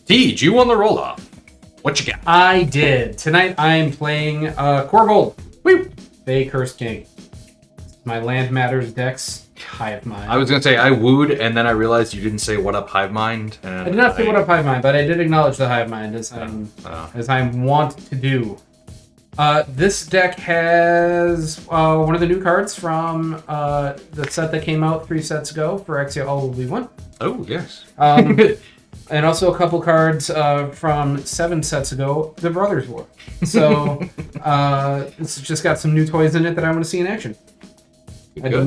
Deej, you won the roll-off. What you got? I did. Tonight I am playing Korvold. Woo! Fey Cursed King. My Land Matters decks. Hive Mind. I was going to say I wooed, and then I realized you didn't say what up Hive Mind. And I did not say what up Hive Mind, but I did acknowledge the Hive Mind as I want to do. This deck has one of the new cards from the set that came out 3 sets ago for Exia All Will Be One. Oh, yes. And also a couple cards from 7 sets ago, the Brothers War. So it's just got some new toys in it that I want to see in action. I had to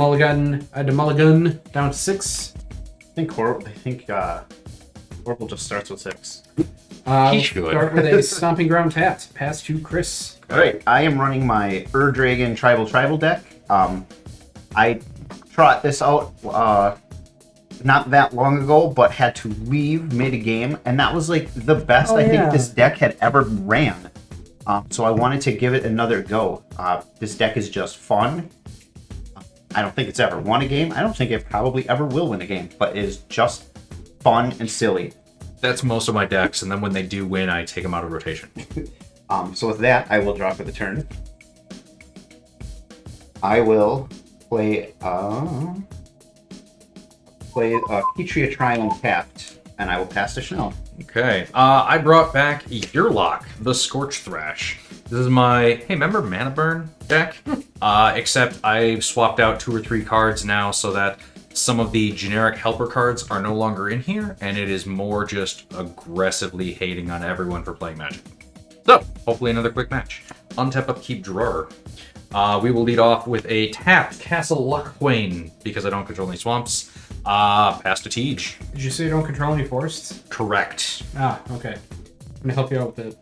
mulligan down to 6. I think Korvold just starts with 6. Start with a Stomping Ground tapped. Pass to Chris. Alright, I am running my Dragon Tribal deck. I trot this out not that long ago, but had to leave mid-game, and that was like the best I think this deck had ever ran. So I wanted to give it another go. This deck is just fun. I don't think it's ever won a game. I don't think it probably ever will win a game, but it is just fun and silly. That's most of my decks, and then when they do win, I take them out of rotation. So with that, I will draw for the turn. I will play Ketria Triumph tapped, and I will pass to Chanel. Okay. I brought back Yurlock, the Scorch Thrash. This is my, hey, remember Mana Burn deck? Except I've swapped out 2 or 3 cards now so that some of the generic helper cards are no longer in here, and it is more just aggressively hating on everyone for playing Magic. So, hopefully another quick match. Untap, upkeep, drawer. We will lead off with a tapped Castle Luckwain, because I don't control any swamps. Pass to Tej. Did you say you don't control any forests? Correct. Ah, okay. I'm gonna help you out with it.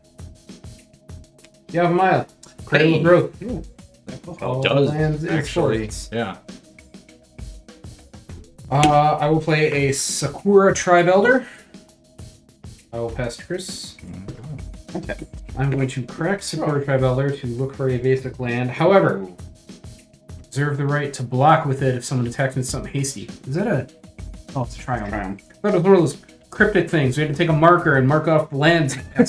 You have a mile. Cradle of growth. Ooh. It does, lands is actually. forests. Yeah. I will play a Sakura Tribe Elder. I will pass to Chris. Okay. I'm going to crack Sakura Tribe Elder to look for a basic land. However, reserve the right to block with it if someone attacks me with something hasty. Is that a... Oh, it's a Triumph. I thought it was one of those cryptic things. We had to take a marker and mark off the lands. I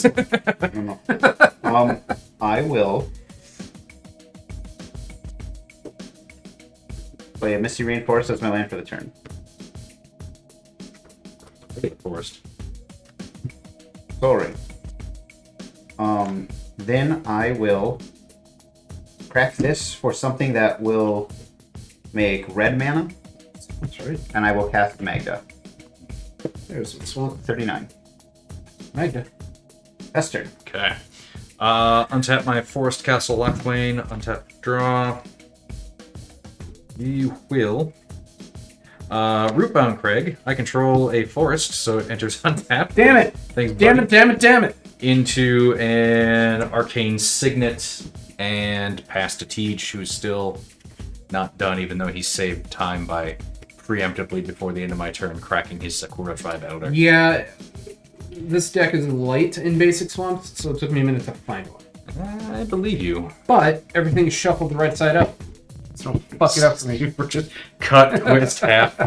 don't know. I will play a Misty Rainforest as my land for the turn. Forest. Sorry. Then I will crack this for something that will make red mana, That's right. and I will cast Magda. There's this one. 39. Magda. Esther. Okay. Untap my Forest Castle Luckwain. Untap, draw. You will. Rootbound Craig. I control a forest, so it enters untapped. Damn it! Thanks, Damn buddy. it, damn it, damn it! Into an Arcane Signet and pass to Tej, who's still not done, even though he saved time by preemptively before the end of my turn cracking his Sakura Tribe Elder. Yeah, this deck is light in basic swamps, so it took me a minute to find one. I believe you. But everything is shuffled the right side up. So don't fuck it up for me. You were just cut, twist, half.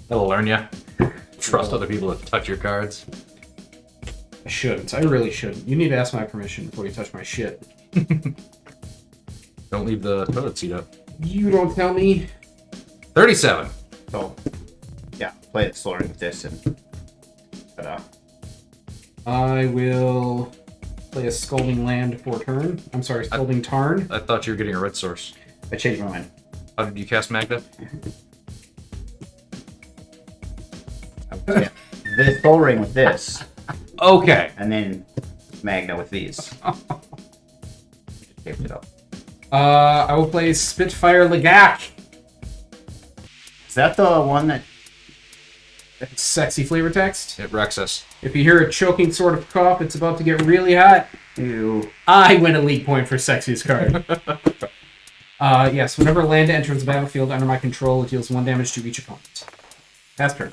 That'll learn you. Trust other people to touch your cards. I shouldn't. I really shouldn't. You need to ask my permission before you touch my shit. Don't leave the toilet seat up. You don't tell me. 37. So, yeah, play it slower with this and. But, I will play a Scalding Land for turn. I'm sorry, Scalding Tarn. I thought you were getting a red source. I changed my mind. How did you cast Magda? Yeah. This Soul Ring with this, Okay. and then Magna with these. Just taped it up. I will play Spitfire Legak. Is that the one that? Sexy flavor text. It wrecks us. If you hear a choking sort of cough, it's about to get really hot. Ew. I win a league point for sexiest card. Yes, whenever land enters the battlefield under my control, it deals 1 damage to each opponent. Pass turn.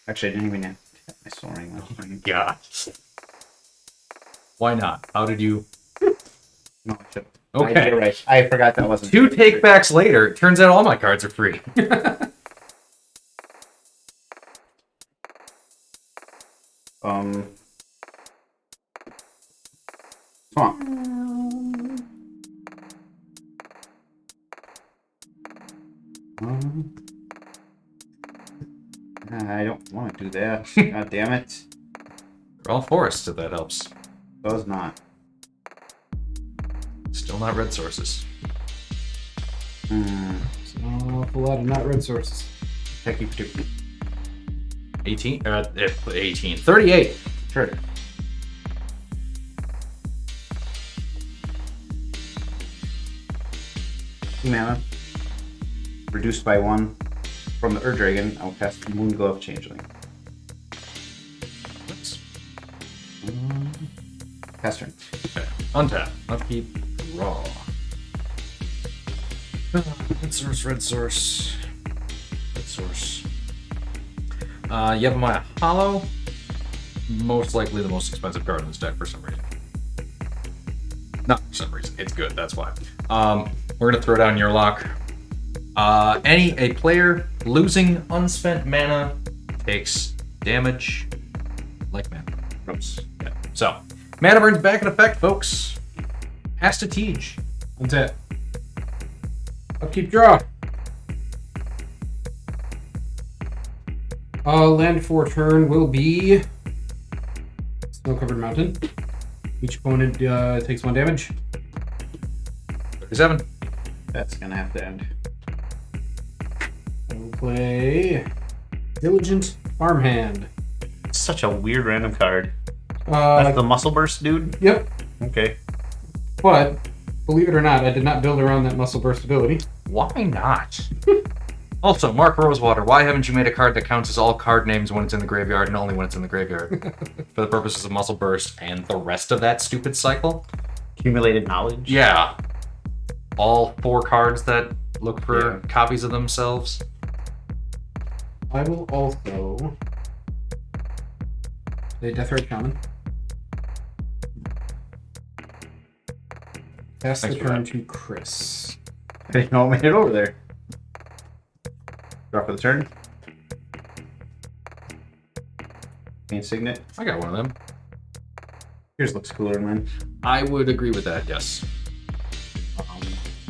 Actually, I didn't even have my Soul Ring last time. God. Why not? How did you? No, I should. Okay. You're right. I forgot that wasn't. 2 take-backs later, it turns out all my cards are free. Swamp. I don't want to do that. God damn it. They're all forests, if that helps. Does not. Still not red sources. It's an awful lot of not red sources. Thank you for 2. 18? 18. 38. Sure. Mana. Reduced by 1. From the Ur-Dragon, I'll cast Moonglove Changeling. Oops. Pass turn. Okay. Untap. Upkeep. Draw. Red source, red source. Red source. You have my Hollow. Most likely the most expensive card in this deck for some reason. Not for some reason. It's good, that's why. We're gonna throw down Yurlock. A player losing unspent mana takes damage like mana. Oops. Yeah. So, mana burn's back in effect, folks. Pass to Tej. Untap. Upkeep, draw. Land for turn will be Snow-Covered Mountain. Each opponent takes 1 damage. 37. That's gonna have to end. I will play Diligent Farmhand. Such a weird random card. Uh, That's the Muscle Burst dude? Yep, Okay. but believe it or not, I did not build around that Muscle Burst ability. Why not? Also, Mark Rosewater, why haven't you made a card that counts as all card names when it's in the graveyard and only when it's in the graveyard? For the purposes of Muscle Burst and the rest of that stupid cycle? Accumulated knowledge? Yeah. All 4 cards that look for Yeah. copies of themselves. I will also play Deathray Shaman. Pass the Thanks for turn that. to Chris. I didn't know I made it over there. Draw for the turn. Paint Signet. I got one of them. Yours looks cooler than mine. I would agree with that, yes.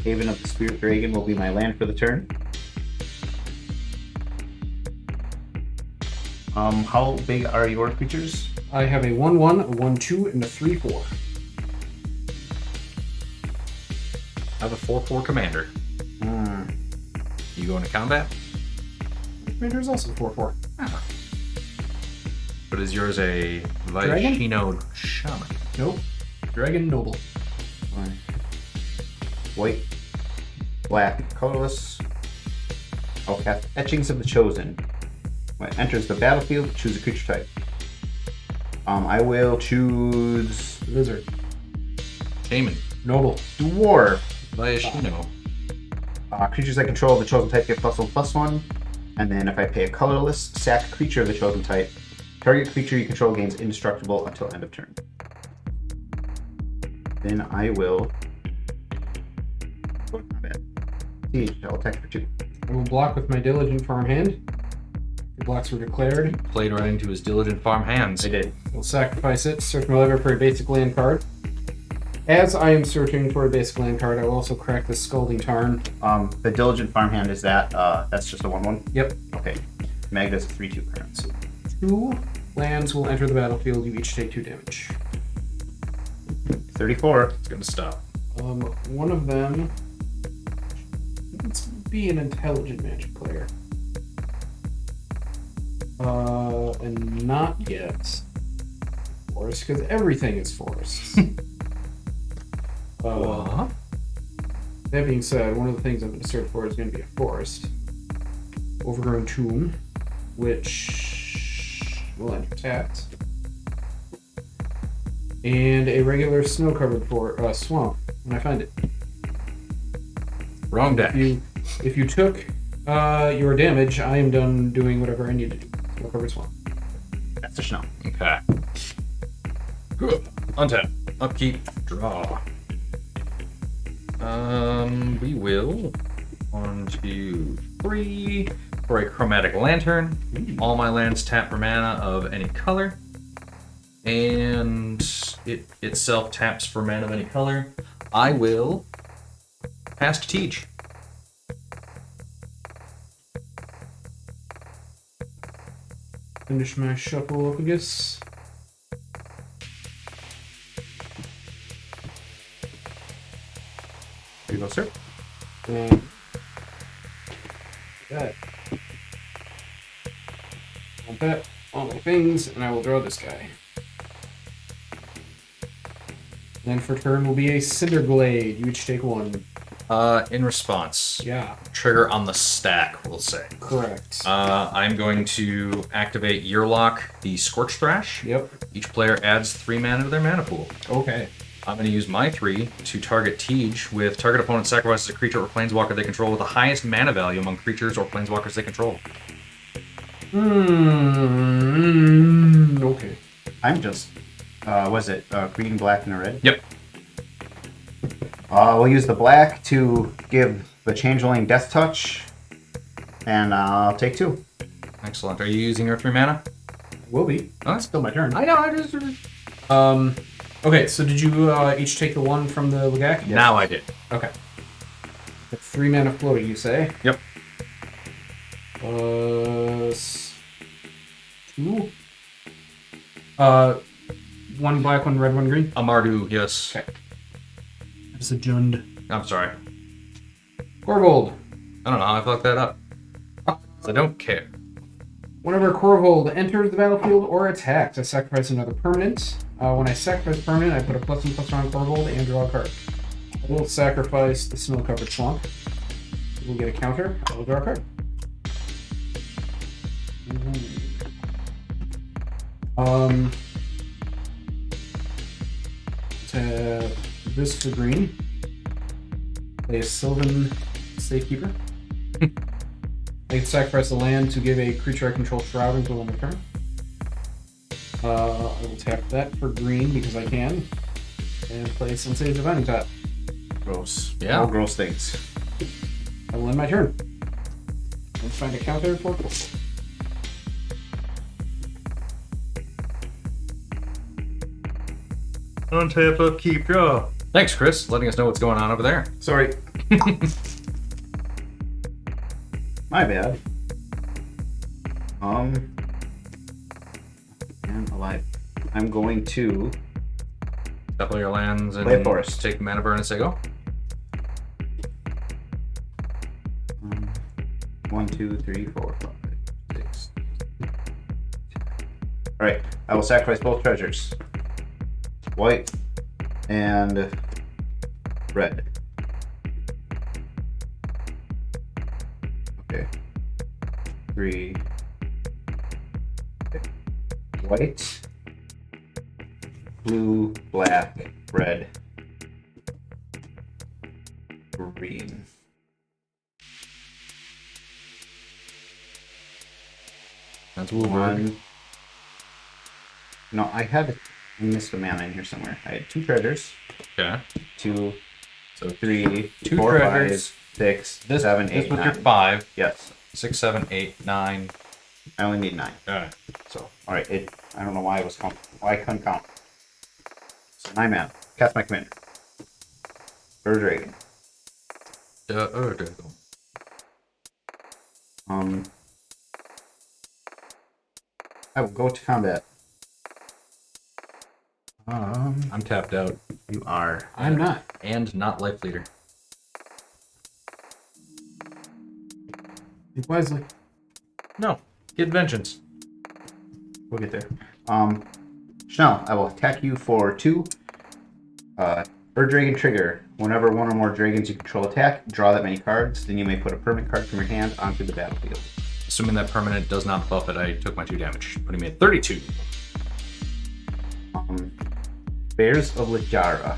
Haven of the Spirit Dragon will be my land for the turn. How big are your creatures? I have a 1/1, a 1/2, and a 3/4. I have a 4/4 commander. You go into combat? Commander's also 4/4. Ah. But is yours a Dragon? Vaishino Shaman? Nope. Dragon Noble. White, black, colorless. I'll cast Etchings of the Chosen. When it enters the battlefield, choose a creature type. I will choose Lizard. Shaman. Noble. Dwarf. Vaishino. Creatures I control of the chosen type get +1/+1. And then if I pay a colorless, sack a creature of the chosen type. Target creature you control gains indestructible until end of turn. Then I will go to combat. I'll attack for 2. I will block with my Diligent Farmhand. The blocks were declared. Played right into his diligent farm hands. I did. We'll sacrifice it. Search my library for a basic land card. As I am searching for a basic land card, I will also crack the Scalding Tarn. The Diligent Farmhand is that. That's just a 1/1. Yep. Okay. Magda's a 3/2 current. 2 lands will enter the battlefield. You each take 2 damage. 34. It's gonna stop. One of them. Let's be an intelligent Magic player. And not yet forest, because everything is forest. What? That being said, one of the things I'm going to search for is going to be a forest. Overgrown Tomb, which will enter tapped. And a regular snow-covered swamp when I find it. Wrong deck. If you took your damage, I am done doing whatever I need to do. Snow-covered swamp. That's a snow. Okay. Untap. Upkeep. Draw. We will. 1, 2, 3. For a chromatic lantern. All my lands tap for mana of any color. And it itself taps for mana of any color. I will pass to Teach. Finish my shuffle-ophagus. Here you go, sir. And that. Want that. All my things, and I will draw this guy. Then for turn will be a Cinderglade. You each take 1. In response, Yeah, trigger on the stack, we'll say. correct. I'm going to activate Yurlock, the Scorch Thrash. Yep. Each player adds 3 mana to their mana pool. Okay. I'm going to use my 3 to target Tej with target opponent sacrifices a creature or planeswalker they control with the highest mana value among creatures or planeswalkers they control. Okay. I'm just, was it green, black, and a red? Yep. We'll use the black to give the Changeling Death Touch, and I'll take 2. Excellent. Are you using your 3 mana? Will be. Huh? It's still my turn. I know, I just... Okay, so did you each take the 1 from the Legak? Yes. Now I did. Okay. The 3 mana floating, you say? Yep. Plus 2. 1 black, 1 red, 1 green. Amardu, yes. Okay. That's a Jund. I'm sorry. Korvold. I don't know how I fucked that up. I don't care. Whenever Korvold enters the battlefield or attacks, I sacrifice another permanent. When I sacrifice permanent, I put a +1/+1 on Korvold and draw a card. I will sacrifice the snow-covered swamp. We'll get a counter. I will draw a card. This for green. Play a Sylvan Safekeeper. I can sacrifice a land to give a creature I control Shroud until end of turn. I will tap that for green because I can. And play Sensei's Divining Top. Gross. Yeah. All gross things. I will end my turn. Let's find a counter for Korvold. Untap, upkeep, draw. Thanks, Chris, letting us know what's going on over there. Sorry. My bad. And alive. I'm going to Shuffle your lands and Play a forest. take mana burn and say go. 1, 2, 3, 4, 5, 6. Alright, I will sacrifice both treasures. White and red. Okay. 3. Okay. White, blue, black, red, green. That's Woolberg. 1. No, I missed a mana in here somewhere. I had 2 treasures. Okay. 2, so 3, 2 4, treasures. 5, 6, This 7, this 8, with 9. your 5. Yes, 6, 7, 8, 9. I only need 9. Alright. So, alright, I don't know why why I couldn't count. So 9 mana. Cast my commander. Bird Dragon. I will go to combat. I'm tapped out. You are. I'm not. And not life leader. Think wisely. No. Get vengeance. We'll get there. Schnell, I will attack you for 2. Bird Dragon trigger. Whenever one or more dragons you control attack, draw that many cards. Then you may put a permanent card from your hand onto the battlefield. Assuming that permanent does not buff it, I took my 2 damage, putting me at 32. Bears of Littjara.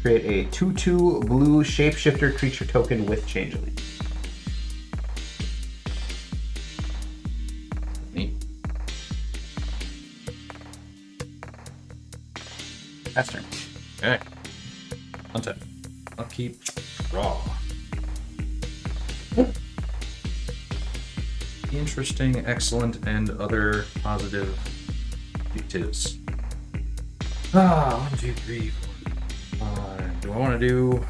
Create a 2/2 blue shapeshifter creature token with Changeling. Neat. That's turn. Okay. Untap. Upkeep, draw. Interesting, excellent, and other positive adjectives. 1, 2, 3, 4, 5. Do I want to do?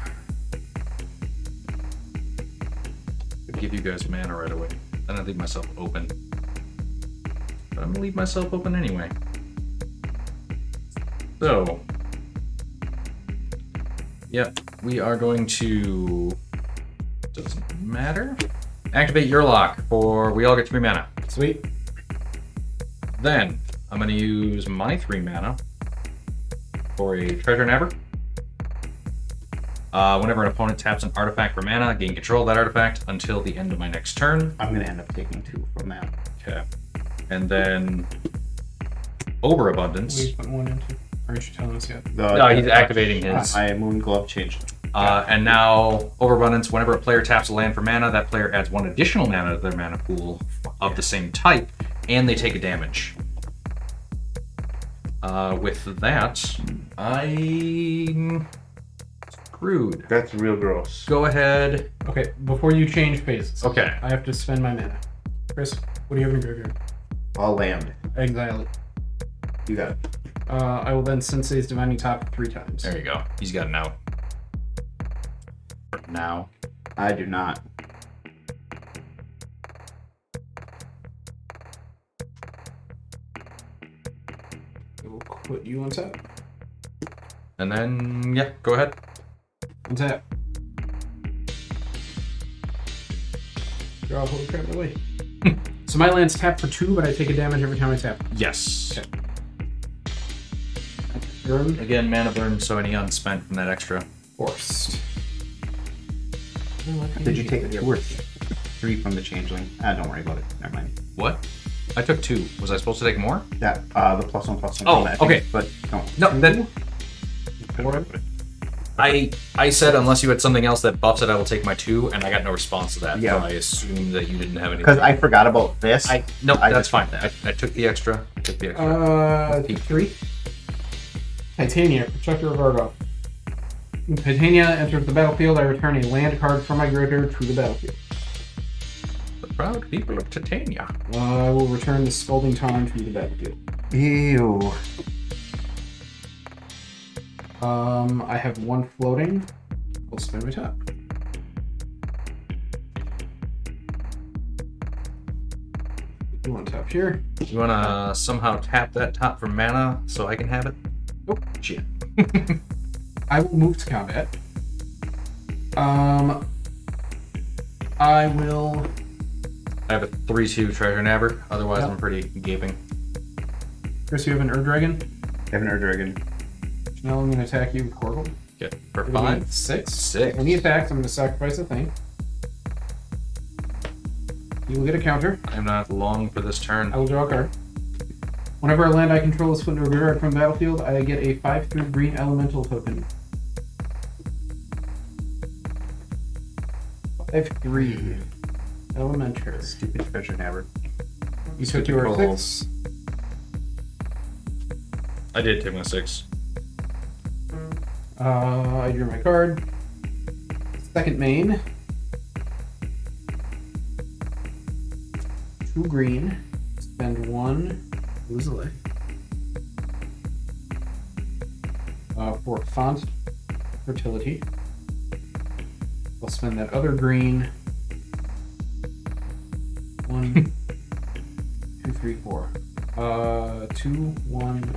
Could give you guys mana right away. Then I'd leave myself open. But I'm gonna leave myself open anyway. So, yep, we are going to. Doesn't matter. Activate Yurlock for we all get 3 mana. Sweet. Then I'm going to use my 3 mana for a Treasure Nabber. Whenever an opponent taps an artifact for mana, gain control of that artifact until the end of my next turn. I'm going to end up taking 2 from that. Okay. And then Overabundance. We put 1 into. Aren't you telling us yet? No, he's activating his. My Moon Glove changed. And now, Overabundance, whenever a player taps a land for mana, that player adds 1 additional mana to their mana pool of the same type, and they take a damage. With that, I'm screwed. That's real gross. Go ahead. Okay, before you change phases. Okay. I have to spend my mana. Chris, what do you have in your graveyard? I'll land. Exile it. You got it. I will then Sensei's Divining Top 3 times. There you go. He's got an out. Now. I do not. I will put you on tap. And then, yeah, go ahead. On tap. Draw, holy crap, really? So my land's tapped for 2, but I take a damage every time I tap. Yes. Okay. Burn. Again, mana burn, so any unspent from that extra. Forced. Did you take 2 or 3 from the changeling? Don't worry about it. Never mind. What? I took 2. Was I supposed to take more? Yeah, the +1/+1. Oh, from that, okay. But no. No, then. I said unless you had something else that buffs it, I will take my 2, and I got no response to that. Yeah. So I assumed that you didn't have anything. Because I forgot about this. No, I that's just fine. did that. I took the extra. 3. Titania, Protector of Argov. When Titania enters the battlefield, I return a land card from my graveyard to the battlefield. The proud people of Titania. I will return the Scalding Tarn to the battlefield. Ew. I have 1 floating. I'll spend my top. You want top here? You want to somehow tap that top for mana so I can have it? Nope. Shit. I will move to combat. I will. I have a 3/2 Treasure Nabber. Otherwise, Yep. I'm pretty gaping. Chris, you have an Ur-Dragon. I have an Ur-Dragon. Now I'm going to attack you with Korvold. Okay, for It'll be 5. 6. 6. Any attacks, I'm going to sacrifice a thing. You will get a counter. I'm not long for this turn. I will draw a card. Whenever a land I control is put into a graveyard from the battlefield, I get a 5/3 green elemental token. 5/3 elemental. Stupid Treasure Nabber. You took your Korvold. 6. I did take my 6. I drew my card. Second main. 2 green. Spend 1. Lose a life. For font fertility. I'll spend that other green. 1, 2, 3, 4. 2, 1,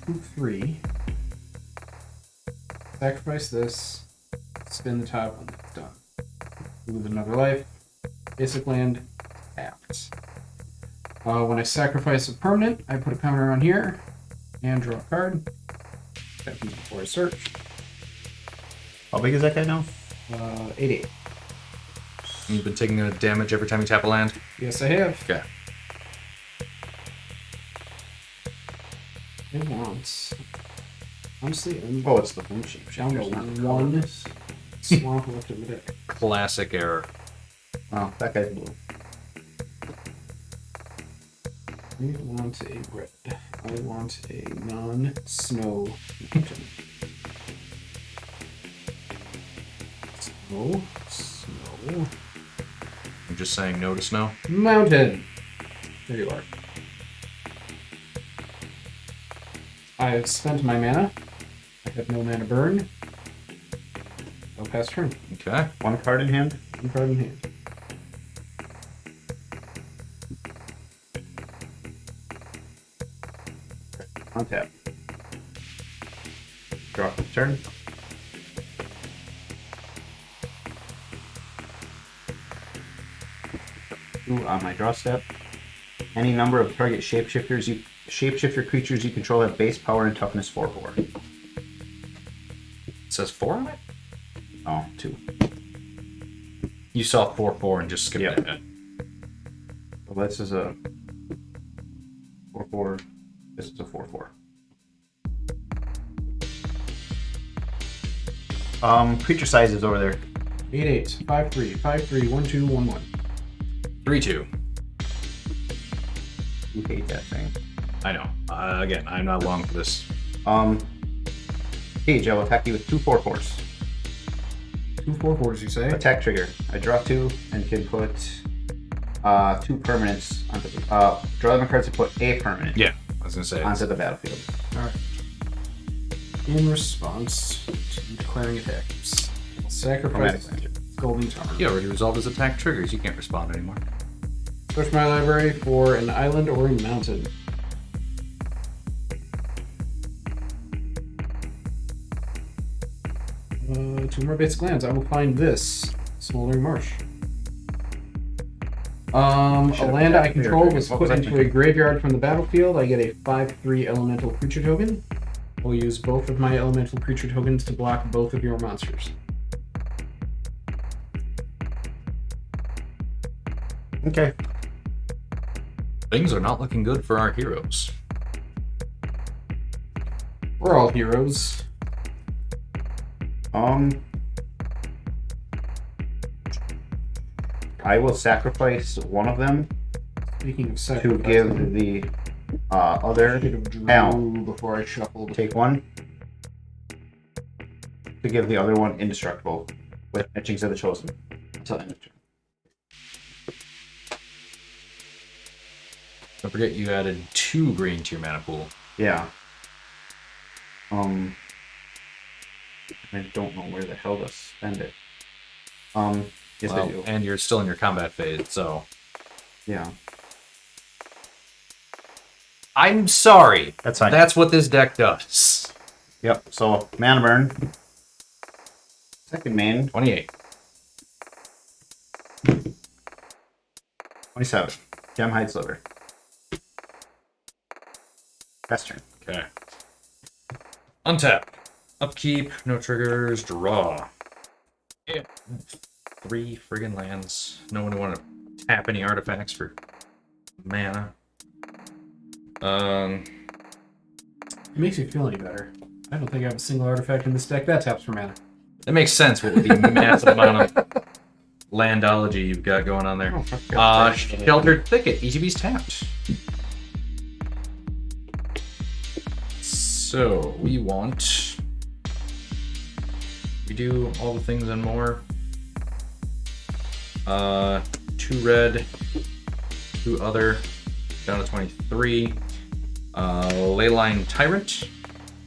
2, 3. Sacrifice this. Spin the top when it's done. Lose another life. Basic land. Tapped. When I sacrifice a permanent, I put a counter on here and draw a card. Tap them before I search. How big is that guy now? 8/8. You've been taking a damage every time you tap a land? Yes, I have. Okay. It wants. Honestly, I'm Oh, it's the boom sheep. down to 1 swamp left in the deck. Classic error. Oh, that guy's blue. I want a red. I want a non-snow mountain. Snow. Snow. I'm just saying no to snow. Mountain. There you are. I've spent my mana. I have no mana burn. I'll pass turn. Okay. One card in hand. One card in hand. Untap. Draw for turn. Two on my draw step. Any number of target shapeshifter creatures you control have base power and toughness 4/4. It says 4 on it? Oh, 2. You saw 4/4 and just skipped Yep. it. Well, this is a 4/4. This is a 4/4. Creature sizes over there. 8/8. 5/3. 5/3. 1/2. 1/1. 3/2. You hate that thing. I know. Again, I'm not long for this. Cage, I will attack you with 2 4/4s. 2 4/4s, you say? Attack trigger. I draw 2 and can put 2 permanents onto the draw them cards to put a permanent Yeah, I was gonna say. onto the battlefield. Alright. In response to declaring attacks, I'll sacrifice Golden Charm. He already resolved his attack triggers. You can't respond anymore. Search my library for an island or a mountain. Two more basic lands. I will find this Smoldering Marsh. A land I control was put into a graveyard from the battlefield. I get a 5/3 elemental creature token. I will use both of my elemental creature tokens to block both of your monsters. Okay. Things are not looking good for our heroes. We're all heroes. I will sacrifice one of them Speaking of to sacrifice, give the other. should have drew Now, before I shuffled. take one to give the other one indestructible with etchings of the chosen until end of turn. Don't forget you added 2 green to your mana pool. Yeah. I don't know where the hell to spend it. Yes, I do. And you're still in your combat phase, so. Yeah. I'm sorry. That's fine. That's what this deck does. Yep. So mana burn. Second main. 28. 27. Gem Hide Sliver. Best turn. Okay. Untap. Upkeep. No triggers. Draw. Yeah. 3 friggin' lands. No one want to tap any artifacts for mana. It makes you feel any better. I don't think I have a single artifact in this deck that taps for mana. That makes sense with the massive amount of landology you've got going on there. Sheltered Thicket. ETB's tapped. So we want. We do all the things and more. 2 red, 2 other, down to 23. Leyline Tyrant.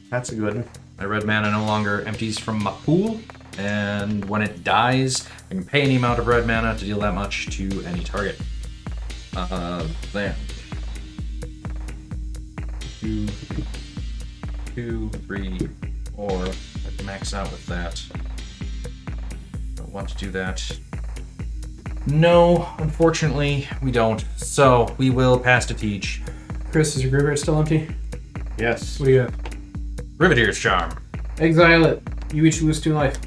That's a good one. My red mana no longer empties from my pool, and when it dies, I can pay any amount of red mana to deal that much to any target. There. 2, 3, 4. I can max out with that. Don't want to do that. No, unfortunately, we don't. So we will pass to teach. Chris, is your graveyard still empty? Yes. What do you have? Riveteer's Charm. Exile it. You each lose 2 life.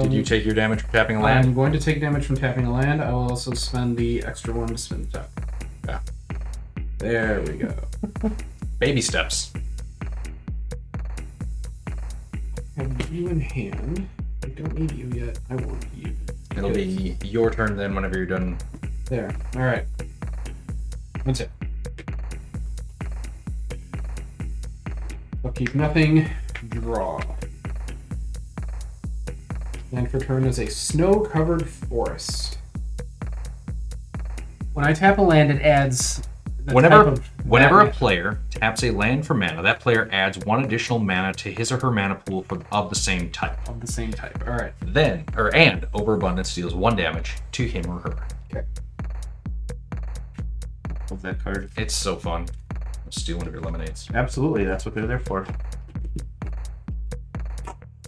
Did you take your damage from tapping a land? I'm going to take damage from tapping a land. I will also spend the extra one to spin the top. Yeah. There we go. Baby steps. Have you in hand. I don't need you yet. I want you. It'll be your turn then whenever you're done. There. Alright. That's it. I'll keep nothing. Draw. Land for turn is a snow-covered forest. When I tap a land, it adds the Whenever type of a that player taps a land for mana, that player adds 1 additional mana to his or her mana pool of the same type. of the same type. All right. And Overabundance deals 1 damage to him or her. Okay. Love that card. It's so fun. Steal one of your lemonades. Absolutely, that's what they're there for.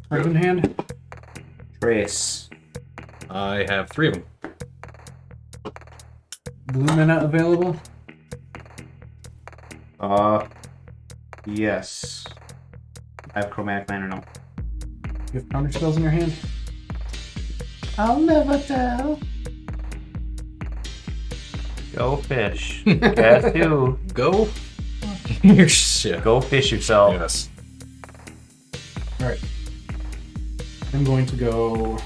Card in hand. Trace. I have 3 of them. Blue mana available. Yes. I have chromatic mana now. You have counter spells in your hand. I'll never tell. Go fish. Got to. Go. Your shit. Go fish yourself. Yes. All right. I'm going to go.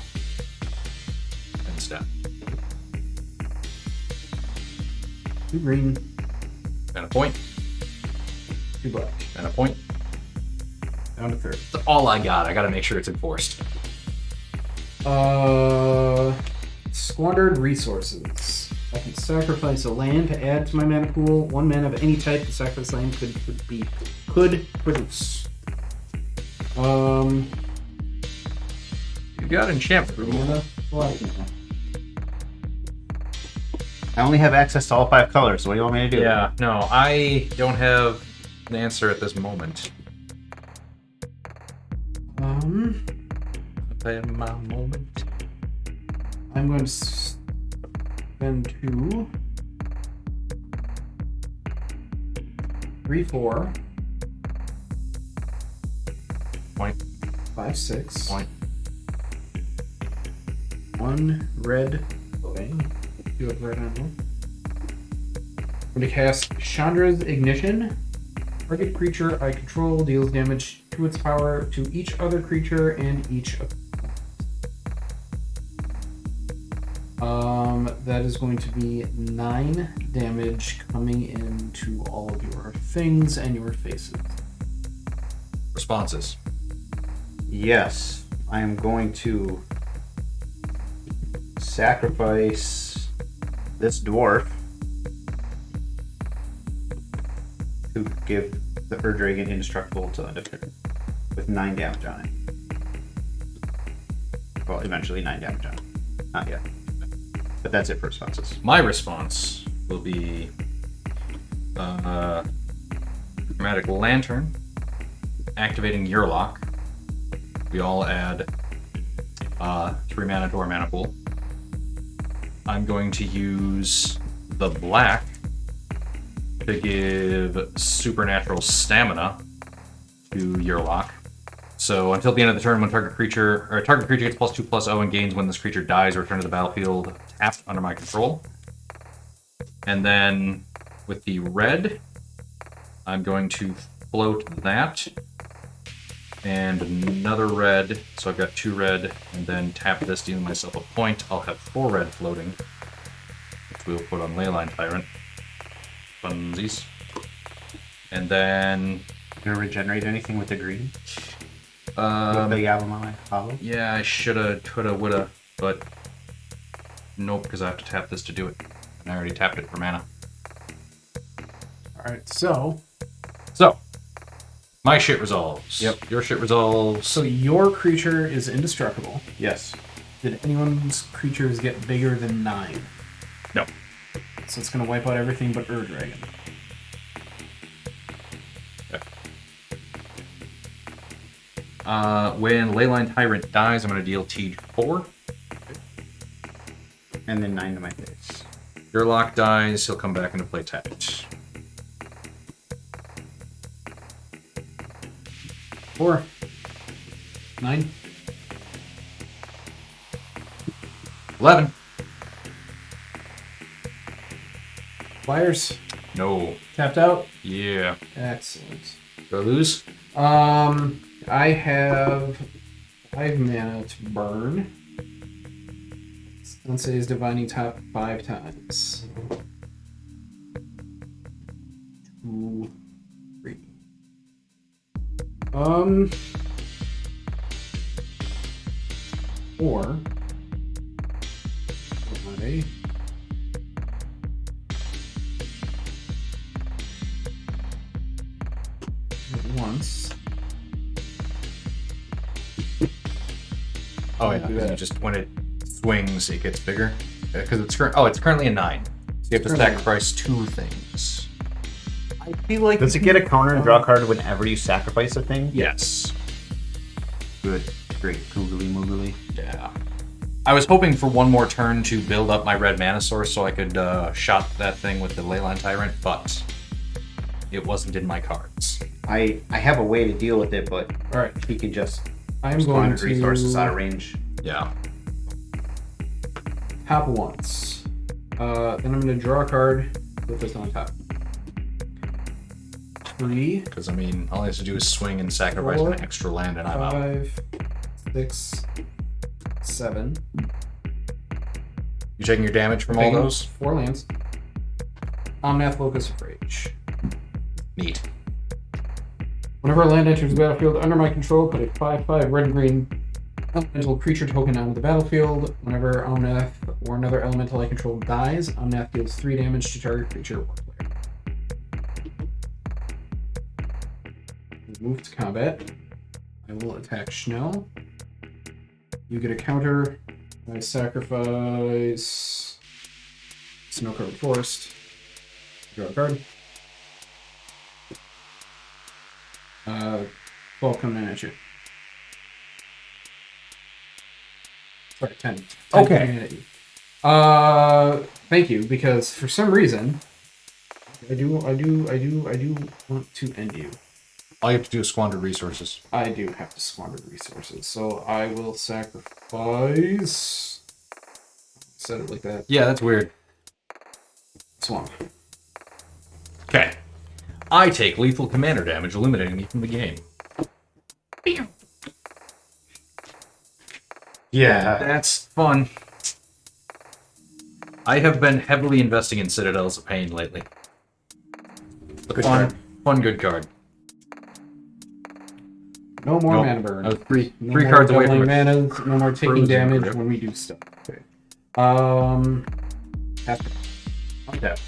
And step. 2 green, And a point. 2 black. And a point. Down to 3rd. That's all I got. I gotta make sure it's enforced. Squandered resources. I can sacrifice a land to add to my mana pool. 1 mana of any type the sacrifice land could produce. You got enchantment. Mana. Black. I only have access to all 5 colors, so what do you want me to do? Yeah, no, I don't have an answer at this moment. I have my moment. I'm going to spend 2, 3, 4, Point. 5, 6. Point. 1 red floating. 2 of red on one. I'm going to cast Chandra's Ignition. Target creature I control deals damage to its power to each other creature and each opponent. That is going to be 9 damage coming into all of your things and your faces. Responses. Yes. I am going to sacrifice this dwarf to give the Dragon indestructible to end of turn with 9 damage on it. Well, eventually 9 damage on it. Not yet. But that's it for responses. My response will be Chromatic Lantern, activating Yurlock. We all add 3 mana to our mana pool. I'm going to use the black to give supernatural stamina to Yurlock. So until the end of the turn, when target creature gets +2/+0 and gains when this creature dies or return to the battlefield tapped under my control. And then with the red, I'm going to float that and another red. So I've got 2 red, and then tap this, dealing myself a point. I'll have 4 red floating, which we'll put on Leyline Tyrant. Funsies. And then You gonna regenerate anything with the green? With the Yavimaya Hollow? yeah, I shoulda, coulda, woulda, but nope, because I have to tap this to do it. And I already tapped it for mana. Alright, so My shit resolves. Yep. Your shit resolves. your creature is indestructible. Yes. Did anyone's creatures get bigger than 9? No. So it's going to wipe out everything but Dragon. Okay. When Leyline Tyrant dies, I'm going to deal T4. And then 9 to my face. Yurlock dies, he'll come back into play tapped. 4. 9. 11. Flyers. No. Tapped out. Yeah. Excellent. Do I lose? I have 5 mana to burn. Sensei's Divining Top 5 times. 2, 3. Or a once. Oh yeah, Do that. you just when it swings, it gets bigger. Because it's currently a 9. So you have to Currently- sacrifice 2 things. I feel like Does it get a counter and draw a card whenever you sacrifice a thing? Yes. Good. Great. Googly moogly. Yeah. I was hoping for one more turn to build up my red mana source so I could shot that thing with the Leyline Tyrant, but it wasn't in my cards. I have a way to deal with it, but All right. he can just I'm going squander to resources out of range. Yeah. tap once. Then I'm going to draw a card. Put this on top. 3, Because, I mean, all I have to do is swing and sacrifice 4, an extra land and I'm out. 5, 6, 7. You taking your damage from all Taking those? 4 lands. Omnath, Locus of Rage. Neat. Whenever a land enters the battlefield under my control, put a 5/5 red-green elemental creature token onto the battlefield. Whenever Omnath or another elemental I control dies, Omnath deals 3 damage to target creature or player. Move to combat. I will attack Schnell. You get a counter. I sacrifice Snow-Covered Forest. Draw a card. 12 coming in at you. Sorry, 10. 10 Okay. coming in at you. Thank you, because for some reason, I do want to end you. All you have to do is squander resources. I do have to squander resources, so I will sacrifice. Said it like that. Yeah, that's weird. Swamp. Okay. I take lethal commander damage, eliminating me from the game. Yeah. That's fun. I have been heavily investing in Citadels of Pain lately. Good Fun, card. fun, good card. No more Nope. mana burn. I was three No three more cards away doubling from it. manas, no more taking Frozen damage grip. when we do stuff. Okay. Pass it. Untap.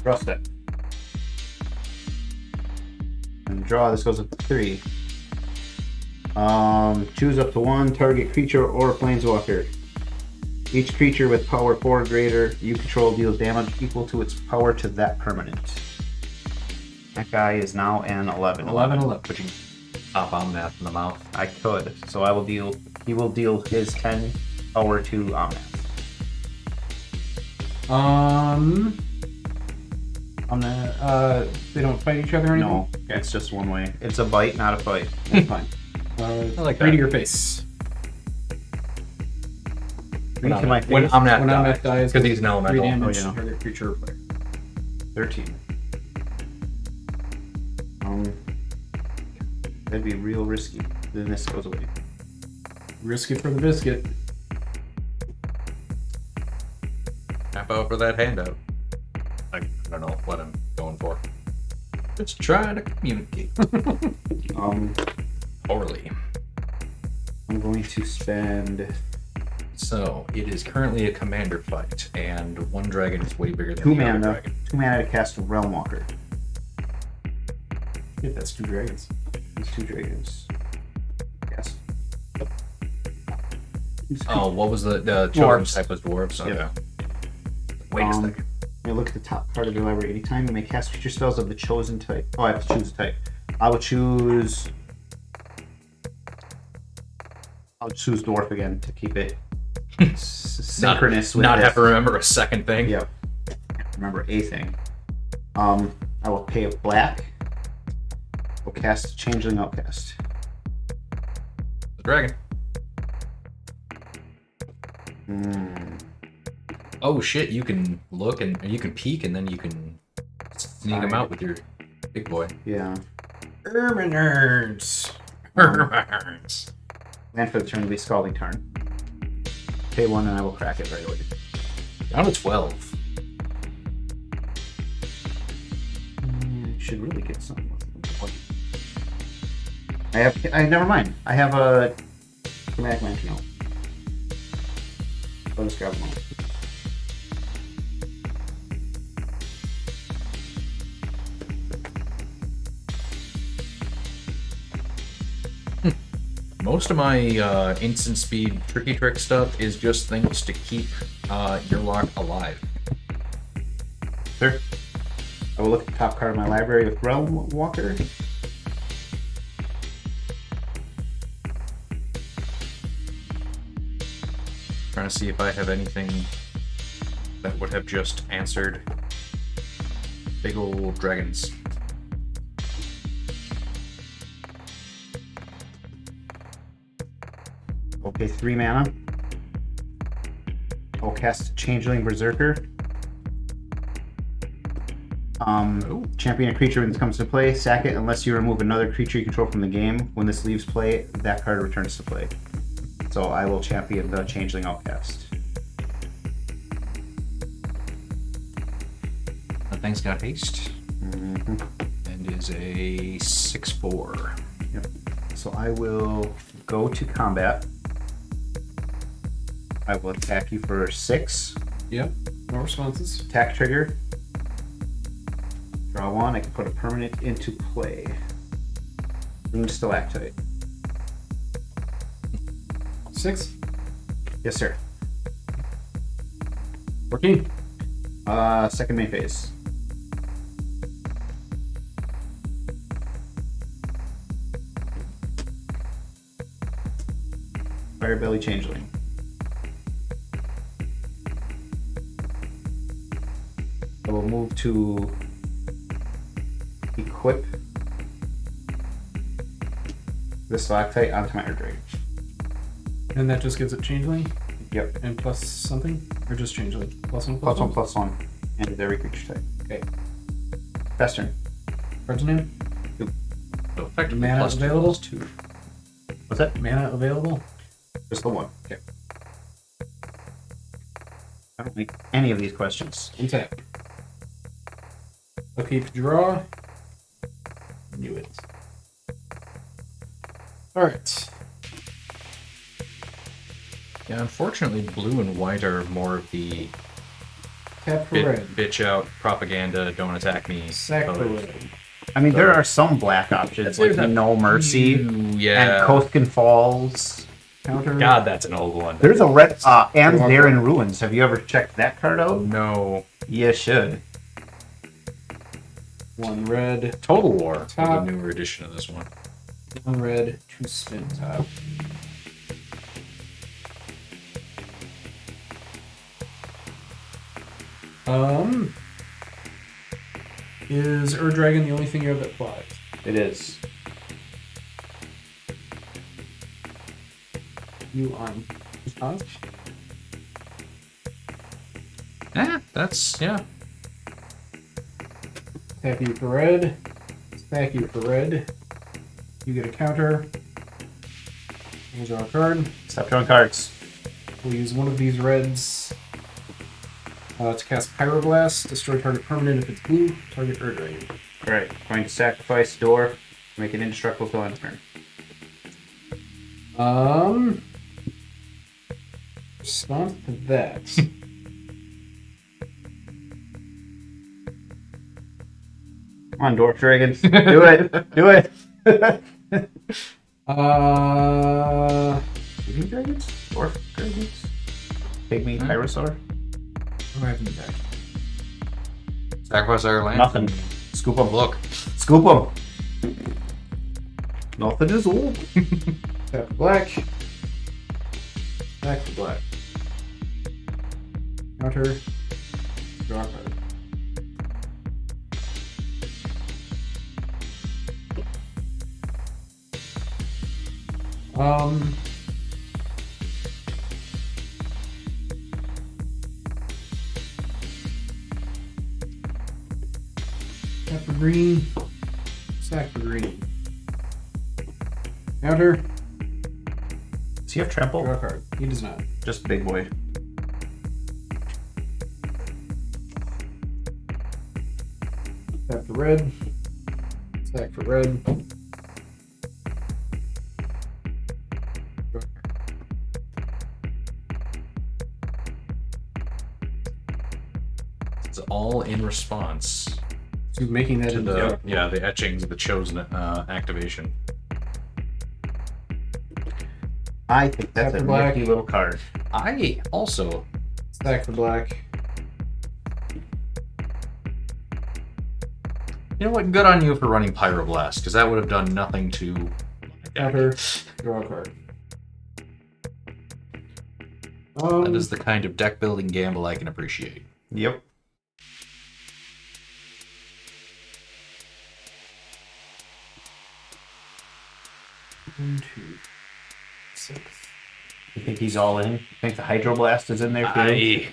Draw step. And draw. This goes up to 3. Choose up to 1 target creature or planeswalker. Each creature with power 4 or greater you control deals damage equal to its power to that permanent. That guy is now an 11. 11. But you can pop Omnath in the mouth. I could, so I will deal. He will deal his 10 power to Omnath. They don't fight each other or anything? No, it's just one way. It's a bite, not a fight. That's fine. I like 3 to that. your face. 3 to my face. When Omnath When dies. Omnath dies, Because he's an 3 elemental. damage Oh, yeah. to target creature or player. 13. That'd be real risky. Then this goes away. Risk it for the biscuit. Tap out for that handout. I don't know what I'm going for. Just try to communicate. Orally. I'm going to spend So, it is currently a commander fight, and one dragon is way bigger than 2 the other mana. dragon. 2 mana to cast Realm Walker. Yeah, that's 2 dragons. These 2 dragons. Yes. Oh, what was the children's Dwarves. type was dwarves? Okay. Yep. Wait a second. Let me look at the top card of the library. Anytime you may cast creature spells of the chosen type. Oh, I have to choose a type. I'll choose dwarf again to keep it synchronous with Not this. have to remember a second thing. Yep. Remember a thing. I will pay a black. We'll cast Changeling Outcast. The dragon. Oh shit, you can look and you can peek and then you can sneak them out with your big boy. Yeah. Erminers. Land for the turn will be Scalding Tarn. Pay 1 and I will crack it right away. Down to 12. Should really get something. Never mind. I have a Dramatic Lantern, no. I'll just grab them all. Most of my instant speed tricky trick stuff is just things to keep Yurlock alive. Sure. I will look at the top card of my library with Realm Walker. Trying to see if I have anything that would have just answered big old dragons. Okay, 3 mana. I'll cast Changeling Berserker. Champion a creature when this comes to play. Sack it unless you remove another creature you control from the game. When this leaves play, that card returns to play. So I will champion the Changeling Outcast. That thing's got haste Mm-hmm. and is a 6/4. Yep. So I will go to combat. I will attack you for 6. Yep. No responses. Attack trigger. Draw 1. I can put a permanent into play. Rune Stalactite. 6. Yes, sir. 14. Second main phase. Firebelly Changeling. I will move to equip the Stalactite onto my Earth Dragon. And that just gives it changeling Yep. and plus something? Or just changeling? +1, +1/+1. And it's every creature type. Okay. Best turn. Card's name? So effectively Mana plus two, available? plus 2. What's that? Mana available? Just the one. Okay. I don't make any of these questions. Untap. Upkeep, draw. Knew it. Alright. Yeah, unfortunately, blue and white are more of the Tap for red. bitch out propaganda, don't attack me. Sack for colors. red. I mean, there are some black options like There's a No Mercy Yeah. and Koskin Falls. Counter. God, that's an old one. There's a red and They're in Ruins. Have you ever checked that card out? No. You should. 1 red. Total War was Top. a newer edition of this one. 1 red. 2 spin top. Is Ur Dragon the only thing you have that flies? It is. You on response? That's, yeah. Tap you for red. Stack you for red. You get a counter. We'll draw a card. Stop drawing cards. We'll use one of these reds to cast Pyroblast. Destroy target permanent if it's blue. Target Ur Dragon. Alright, going to sacrifice door. Make it indestructible till end turn. Response to that. Come on, Dwarf Dragons. Do it. Do it. Living Dragons? Dwarf Dragons? Pygmy Pyrosaur? What do I have in the deck? Sacrifice our land. Nothing. Scoop them. Look. Scoop them. Nothing is old. Tap for black. Back for black. Counter. Draw a card. Tap for green. Sack for green. Counter. Does he have trample? Draw a card. He does not. Just big boy. Tap for red. Sack for red. Draw a card. all in response To making that to into the etchings of the chosen activation. I think that's After a black. nifty little card. I also Stack for black. You know what? Good on you for running Pyroblast, because that would have done nothing to. Counter. Draw a card. That is the kind of deck building gamble I can appreciate. Yep. One, 2, 6. You think he's all in? You think the Hydroblast is in there too?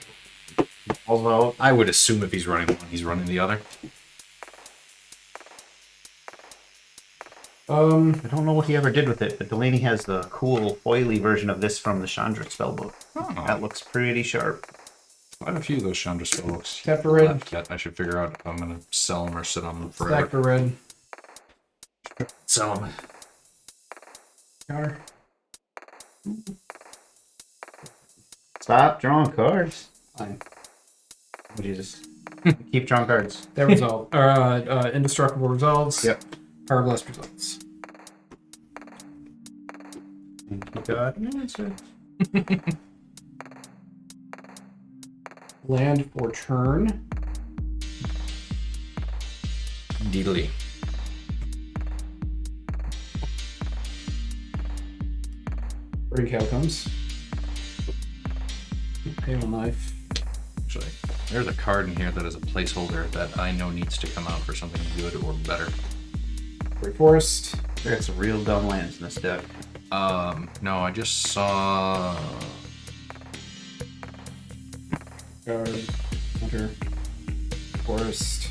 I would assume if he's running one, he's running the other. I don't know what he ever did with it, but Delaney has the cool foily version of this from the Chandra spellbook. Oh. That looks pretty sharp. Quite a few of those Chandra spellbooks. Tap for red. I should figure out if I'm going to sell them or sit on them Stack forever. for red. Sell them. Counter. Stop drawing cards. Fine. Oh, Jesus. Keep drawing cards. That result. Indestructible resolves. Yep. Pyroblast results. Thank you, God. Answer. Land for turn. Deedly. Ring cow comes. Pale knife. Actually, there's a card in here that is a placeholder that I know needs to come out for something good or better. Great Forest. There's some real dumb lands in this deck. No, I just saw. Guard. Hunter. Forest.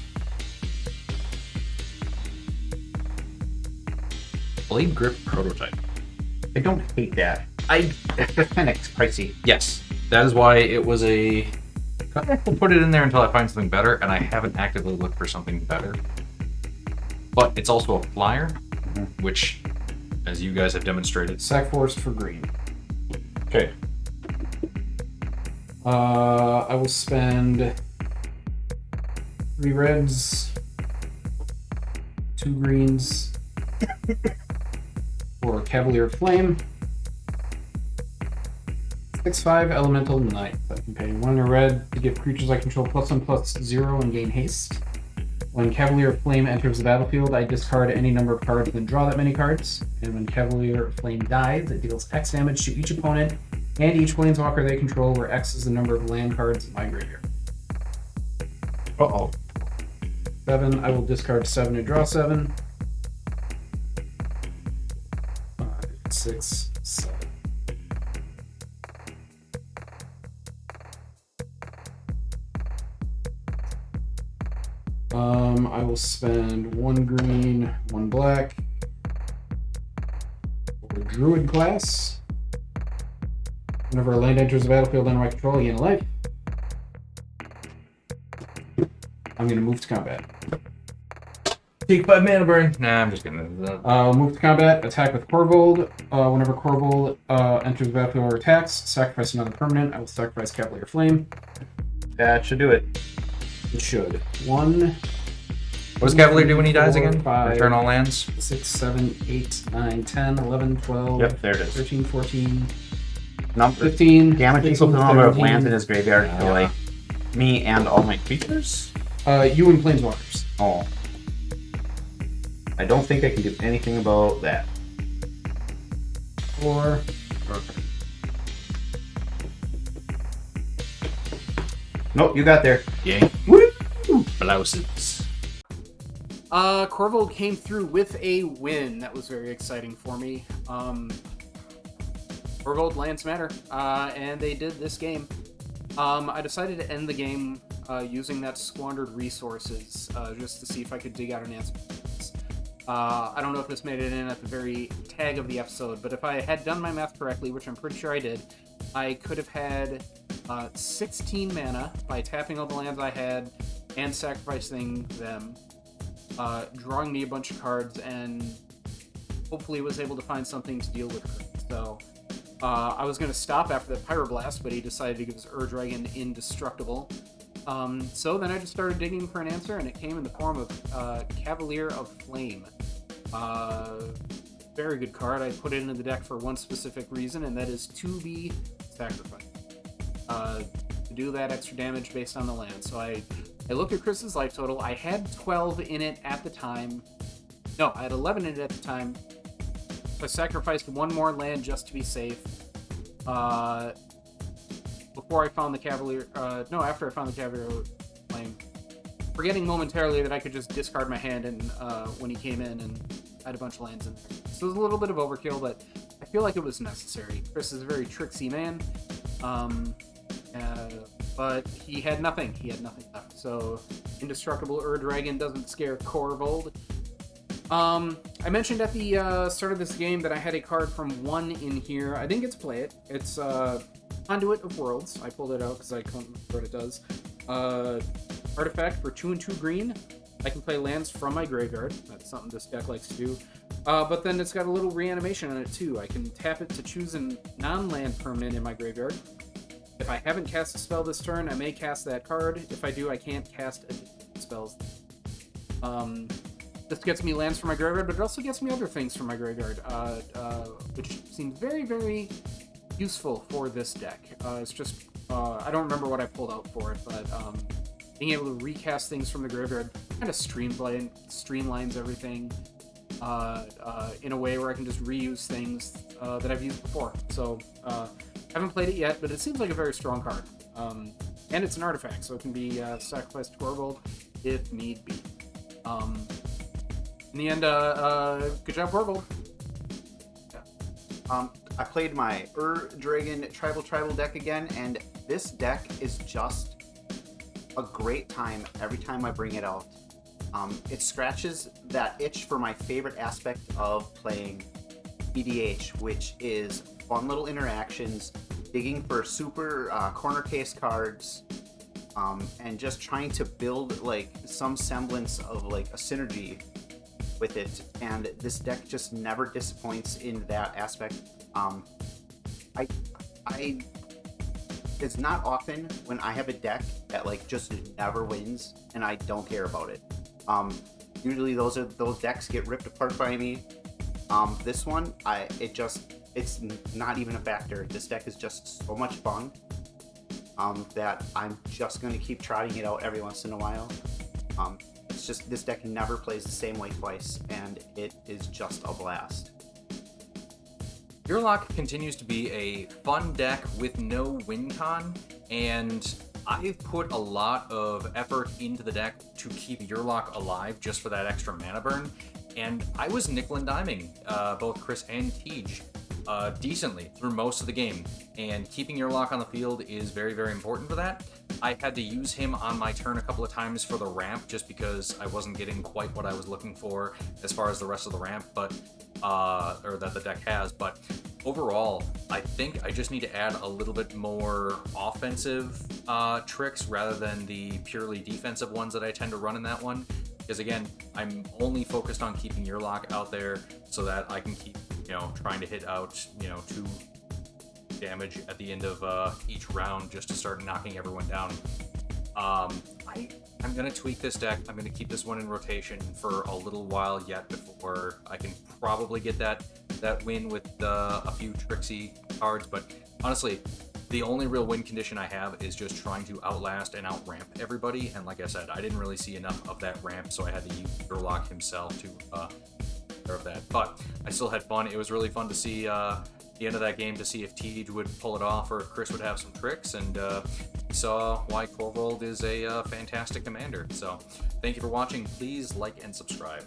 Blade Grip Prototype. I don't hate that. That's kind of pricey. Yes, that is why it was a. I'll put it in there until I find something better, and I haven't actively looked for something better. But it's also a flyer, which, as you guys have demonstrated, Sack Forest for green. Okay. I will spend 3 reds, 2 greens for Cavalier Flame. 6/5 Elemental Knight. I can pay 1 in a red to give creatures I control +1/+0 and gain haste. When Cavalier Flame enters the battlefield, I discard any number of cards and draw that many cards. And when Cavalier Flame dies, it deals X damage to each opponent and each planeswalker they control, where X is the number of land cards in my graveyard. Uh-oh. 7. I will discard 7 and draw 7. 5, 6, 7. I will spend 1 green, 1 black for Druid class. Whenever a land enters the battlefield under my control, I gain a life. I'm going to move to combat. take 5 mana burn. Nah, I'm just gonna. Move to combat, attack with Korvold. Whenever Korvold enters the battlefield or attacks, sacrifice another permanent. I will sacrifice Cavalier Flame. That should do it. It should. 1. What does Cavalier do when he dies 4, again? 5, Return all lands? 6, 7, 8, 9, 10, 11, 12, Yep, there it is. 13, 14, Number 15. damage equal to the number of lands in his graveyard. Yeah. Like me and all my creatures. You and Planeswalkers. Oh. I don't think I can do anything about that. 4. Nope, you got there. Yay. Woo! Blouses. Korvold came through with a win. That was very exciting for me. Korvold lands matter, and they did this game. I decided to end the game using that squandered resources just to see if I could dig out an answer. I don't know if this made it in at the very tag of the episode, but if I had done my math correctly, which I'm pretty sure I did, I could have had 16 mana by tapping all the lands I had and sacrificing them, drawing me a bunch of cards, and hopefully was able to find something to deal with it. So I was going to stop after the Pyroblast, but he decided to give his Ur-Dragon indestructible. So then I just started digging for an answer, and it came in the form of Cavalier of Flame. Very good card. I put it into the deck for one specific reason, and that is to be sacrificed. To do that extra damage based on the land. So I looked at Chris's life total. I had 12 in it at the time. No, I had 11 in it at the time. I sacrificed one more land just to be safe. Before I found the Cavalier... no, after I found the Cavalier Flame. Forgetting momentarily that I could just discard my hand and when he came in, and I had a bunch of lands in there. So it was a little bit of overkill, but I feel like it was necessary. Chris is a very tricksy man. But he had nothing. He had nothing left. So Indestructible Dragon doesn't scare Korvold. I mentioned at the start of this game that I had a card from 1 in here. I didn't get to play it. It's Conduit of Worlds. I pulled it out because I couldn't remember what it does. Artifact for 2 and 2 green. I can play lands from my graveyard. That's something this deck likes to do. But then it's got a little reanimation on it too. I can tap it to choose a non-land permanent in my graveyard. If I haven't cast a spell this turn, I may cast that card. If I do, I can't cast additional spells. This gets me lands from my graveyard, but it also gets me other things from my graveyard, which seems very, very useful for this deck. It's just, I don't remember what I pulled out for it, but being able to recast things from the graveyard kind of streamlines everything in a way where I can just reuse things that I've used before. So, haven't played it yet, but it seems like a very strong card. And it's an artifact, so it can be sacrificed to Korvold if need be. In the end, good job, Korvold. Yeah. I played my Dragon Tribal deck again, and this deck is just a great time every time I bring it out. It scratches that itch for my favorite aspect of playing EDH, which is fun little interactions, digging for super corner case cards, and just trying to build like some semblance of like a synergy with it. And this deck just never disappoints in that aspect. It's not often when I have a deck that like just never wins and I don't care about it. Usually those decks get ripped apart by me. This one, it's not even a factor. This deck is just so much fun that I'm just going to keep trotting it out every once in a while. It's just this deck never plays the same way twice, and it is just a blast. Yurlock continues to be a fun deck with no win con, and I've put a lot of effort into the deck to keep Yurlock alive just for that extra mana burn, and I was nickel and diming both Chris and Tej decently through most of the game, and keeping Yurlock on the field is very, very important for that. I had to use him on my turn a couple of times for the ramp just because I wasn't getting quite what I was looking for as far as the rest of the ramp, but or that the deck has, but overall, I think I just need to add a little bit more offensive tricks rather than the purely defensive ones that I tend to run in that one. Because again, I'm only focused on keeping Yurlock out there so that I can keep, trying to hit out, 2 damage at the end of each round just to start knocking everyone down. I'm going to tweak this deck. I'm going to keep this one in rotation for a little while yet before I can probably get that win with a few tricksy cards. But honestly, the only real win condition I have is just trying to outlast and outramp everybody. And like I said, I didn't really see enough of that ramp, so I had to use Yurlock himself to serve that. But I still had fun. It was really fun to see the end of that game to see if Tej would pull it off or if Chris would have some tricks, and we saw why Korvold is a fantastic commander. So thank you for watching. Please like and subscribe.